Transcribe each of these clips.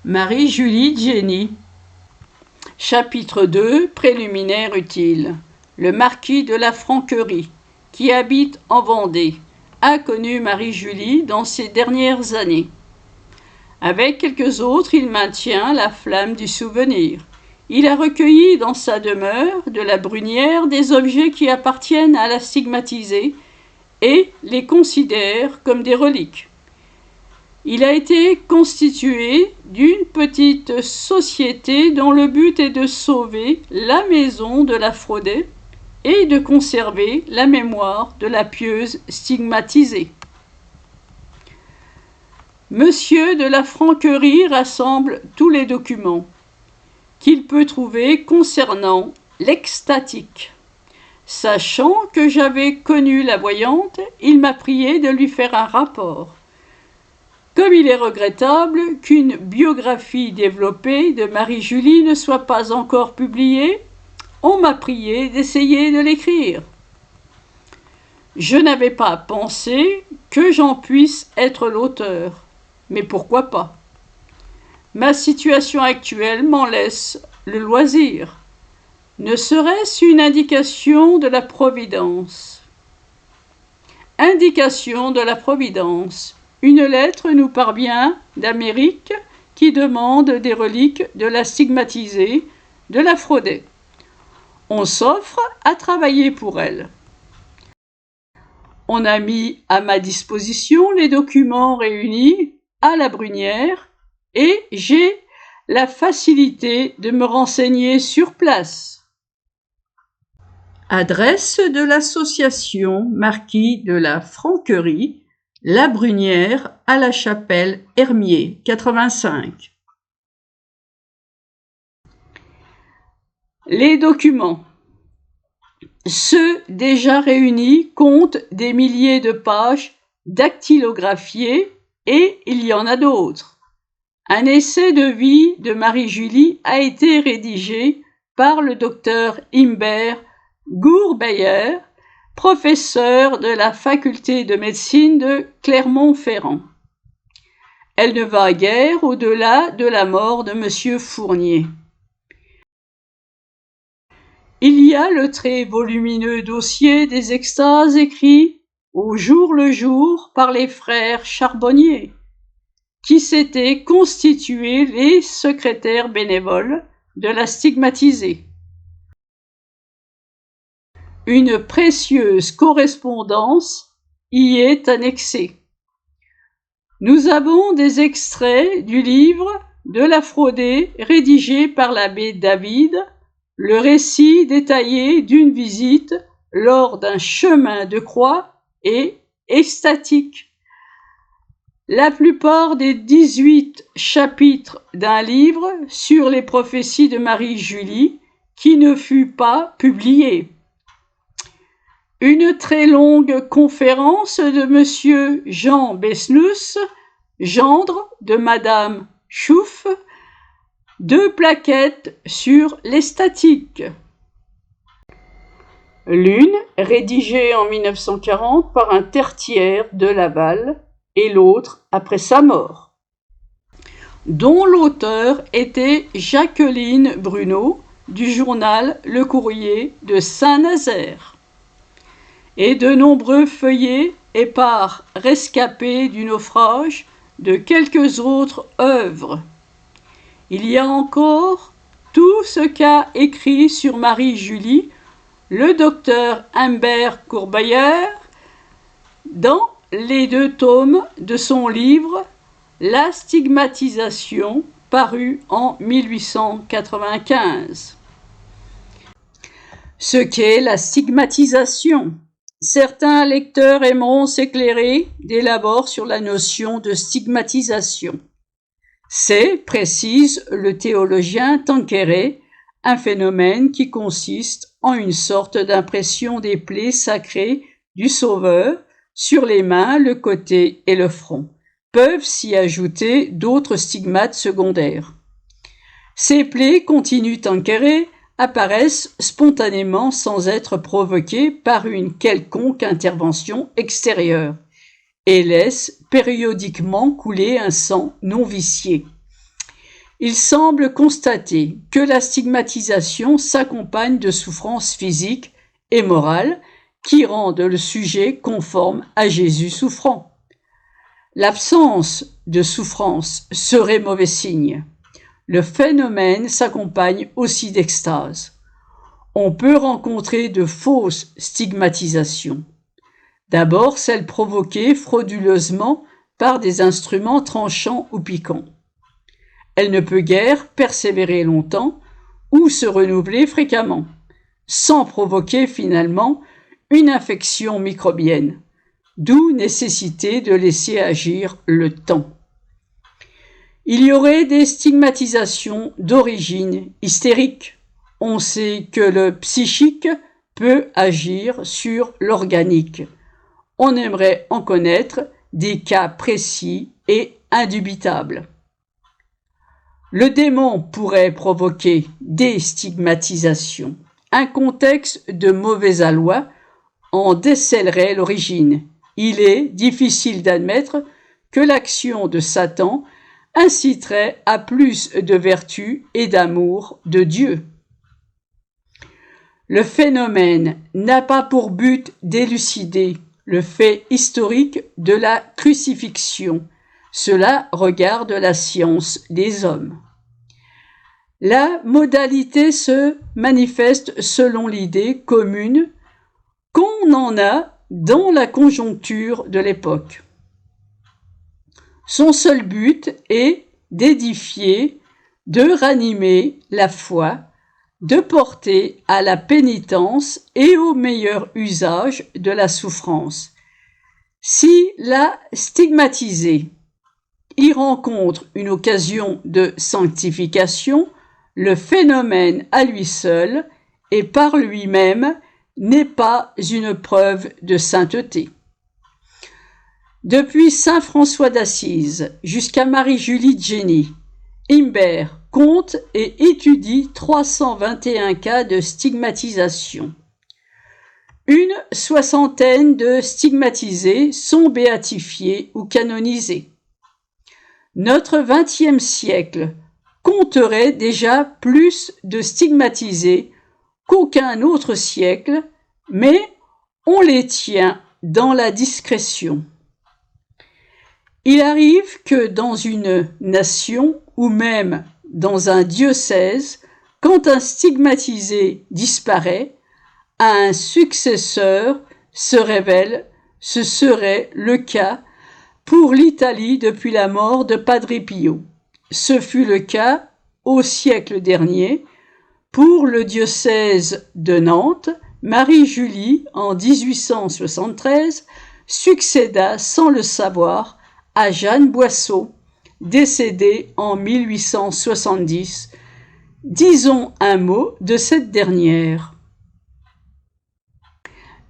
Marie-Julie Jenny. Chapitre 2. Préliminaire utile. Le marquis de la Franquerie, qui habite en Vendée, a connu Marie-Julie dans ses dernières années. Avec quelques autres, il maintient la flamme du souvenir. Il a recueilli dans sa demeure de la brunière des objets qui appartiennent à la stigmatisée et les considère comme des reliques. Il a été constitué d'une petite société dont le but est de sauver la maison de la Fraudet et de conserver la mémoire de la pieuse stigmatisée. Monsieur de la Franquerie rassemble tous les documents qu'il peut trouver concernant l'extatique. Sachant que j'avais connu la voyante, il m'a prié de lui faire un rapport. Comme il est regrettable qu'une biographie développée de Marie-Julie ne soit pas encore publiée, on m'a prié d'essayer de l'écrire. Je n'avais pas pensé que j'en puisse être l'auteur, mais pourquoi pas? Ma situation actuelle m'en laisse le loisir. Ne serait-ce une indication de la Providence? Indication de la Providence. Une lettre nous parvient d'Amérique qui demande des reliques de la stigmatisée de la Fraudet. On s'offre à travailler pour elle. On a mis à ma disposition les documents réunis à la Brunière et j'ai la facilité de me renseigner sur place. Adresse de l'association Marquis de la Franquerie, La Brunière, à la Chapelle, Hermier, 85. Les documents. Ceux déjà réunis comptent des milliers de pages dactylographiées et il y en a d'autres. Un essai de vie de Marie-Julie a été rédigé par le docteur Imbert Gourbeyer, professeur de la faculté de médecine de Clermont-Ferrand. Elle ne va guère au-delà de la mort de M. Fournier. Il y a le très volumineux dossier des extases écrit au jour le jour par les frères Charbonnier, qui s'étaient constitués les secrétaires bénévoles de la stigmatisée. Une précieuse correspondance y est annexée. Nous avons des extraits du livre de la Fraudet rédigé par l'abbé David, le récit détaillé d'une visite lors d'un chemin de croix et extatique. La plupart des 18 chapitres d'un livre sur les prophéties de Marie-Julie qui ne fut pas publié. Une très longue conférence de monsieur Jean Besnus, gendre de madame Chouf, 2 plaquettes sur les statiques. L'une rédigée en 1940 par un tertiaire de Laval et l'autre après sa mort, dont l'auteur était Jacqueline Bruno du journal Le Courrier de Saint-Nazaire, et de nombreux feuillets épars rescapés du naufrage de quelques autres œuvres. Il y a encore tout ce qu'a écrit sur Marie-Julie le docteur Imbert Courbeyer dans les 2 tomes de son livre La stigmatisation, paru en 1895. Ce qu'est la stigmatisation. Certains lecteurs aimeront s'éclairer dès l'abord sur la notion de stigmatisation. C'est, précise le théologien Tanqueray, un phénomène qui consiste en une sorte d'impression des plaies sacrées du Sauveur sur les mains, le côté et le front. Peuvent s'y ajouter d'autres stigmates secondaires. Ces plaies, continue Tanqueray, apparaissent spontanément sans être provoquées par une quelconque intervention extérieure et laissent périodiquement couler un sang non vicié. Il semble constater que la stigmatisation s'accompagne de souffrances physiques et morales qui rendent le sujet conforme à Jésus souffrant. L'absence de souffrance serait mauvais signe. Le phénomène s'accompagne aussi d'extase. On peut rencontrer de fausses stigmatisations. D'abord, celles provoquées frauduleusement par des instruments tranchants ou piquants. Elle ne peut guère persévérer longtemps ou se renouveler fréquemment, sans provoquer finalement une infection microbienne, d'où nécessité de laisser agir le temps. Il y aurait des stigmatisations d'origine hystérique. On sait que le psychique peut agir sur l'organique. On aimerait en connaître des cas précis et indubitables. Le démon pourrait provoquer des stigmatisations. Un contexte de mauvais aloi en décèlerait l'origine. Il est difficile d'admettre que l'action de Satan inciterait à plus de vertu et d'amour de Dieu. Le phénomène n'a pas pour but d'élucider le fait historique de la crucifixion. Cela regarde la science des hommes. La modalité se manifeste selon l'idée commune qu'on en a dans la conjoncture de l'époque. Son seul but est d'édifier, de ranimer la foi, de porter à la pénitence et au meilleur usage de la souffrance. Si la stigmatisée y rencontre une occasion de sanctification, le phénomène à lui seul et par lui-même n'est pas une preuve de sainteté. Depuis saint François d'Assise jusqu'à Marie-Julie de Génie, Imbert compte et étudie 321 cas de stigmatisation. Une soixantaine de stigmatisés sont béatifiés ou canonisés. Notre XXe siècle compterait déjà plus de stigmatisés qu'aucun autre siècle, mais on les tient dans la discrétion. Il arrive que dans une nation ou même dans un diocèse, quand un stigmatisé disparaît, un successeur se révèle. Ce serait le cas pour l'Italie depuis la mort de Padre Pio. Ce fut le cas au siècle dernier. Pour le diocèse de Nantes, Marie-Julie, en 1873, succéda sans le savoir à Jeanne Boisseau, décédée en 1870. Disons un mot de cette dernière.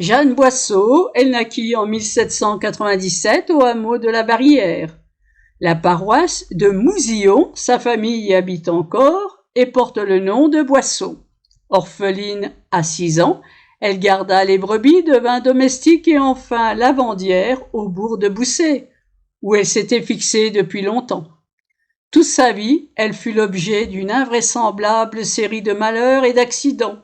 Jeanne Boisseau, elle naquit en 1797 au hameau de la Barrière. La paroisse de Mouzillon, sa famille y habite encore et porte le nom de Boisseau. Orpheline à 6 ans, elle garda les brebis, devint domestique et enfin lavandière au bourg de Boussay, où elle s'était fixée depuis longtemps. Toute sa vie, elle fut l'objet d'une invraisemblable série de malheurs et d'accidents.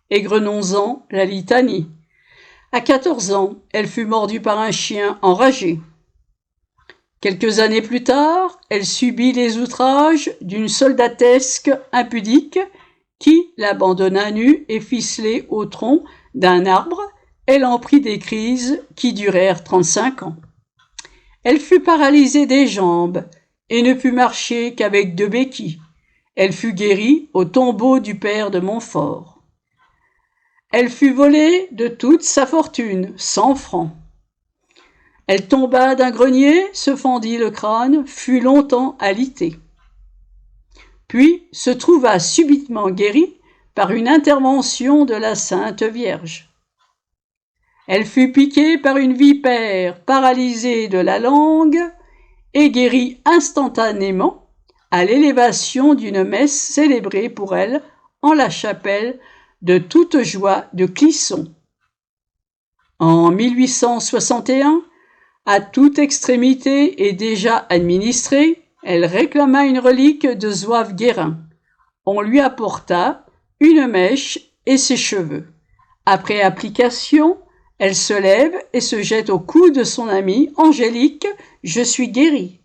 Égrenons-en la litanie. À 14 ans, elle fut mordue par un chien enragé. Quelques années plus tard, elle subit les outrages d'une soldatesque impudique qui l'abandonna nue et ficelée au tronc d'un arbre. Elle en prit des crises qui durèrent 35 ans. Elle fut paralysée des jambes et ne put marcher qu'avec 2 béquilles. Elle fut guérie au tombeau du père de Montfort. Elle fut volée de toute sa fortune, 100 francs. Elle tomba d'un grenier, se fendit le crâne, fut longtemps alitée. Puis se trouva subitement guérie par une intervention de la Sainte Vierge. Elle fut piquée par une vipère, paralysée de la langue et guérie instantanément à l'élévation d'une messe célébrée pour elle en la chapelle de toute joie de Clisson. En 1861, à toute extrémité et déjà administrée, Elle réclama une relique de Zouave Guérin. On lui apporta une mèche et ses cheveux. Après application, elle se lève et se jette au cou de son amie Angélique. « Je suis guérie ».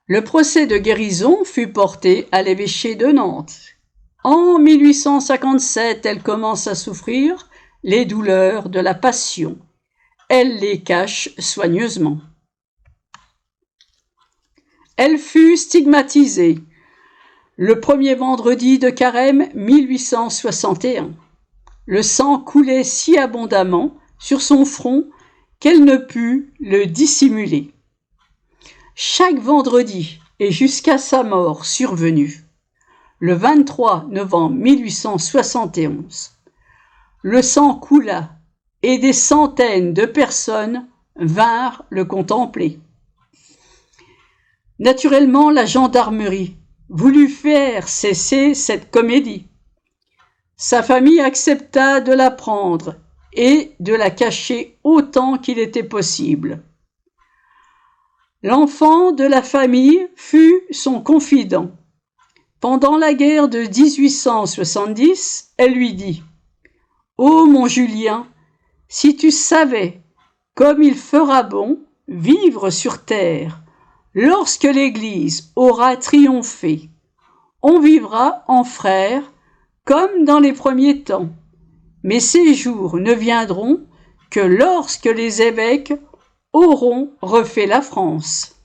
Le procès de guérison fut porté à l'évêché de Nantes. En 1857, elle commence à souffrir les douleurs de la Passion. Elle les cache soigneusement. Elle fut stigmatisée le premier vendredi de Carême 1861. Le sang coulait si abondamment sur son front qu'elle ne put le dissimuler. Chaque vendredi et jusqu'à sa mort survenue, le 23 novembre 1871, le sang coula et des centaines de personnes vinrent le contempler. Naturellement, la gendarmerie voulut faire cesser cette comédie. Sa famille accepta de la prendre et de la cacher autant qu'il était possible. L'enfant de la famille fut son confident. Pendant la guerre de 1870, elle lui dit « Ô mon Julien, si tu savais comme il fera bon vivre sur terre, lorsque l'Église aura triomphé, on vivra en frères comme dans les premiers temps, mais ces jours ne viendront que lorsque les évêques auront refait la France. »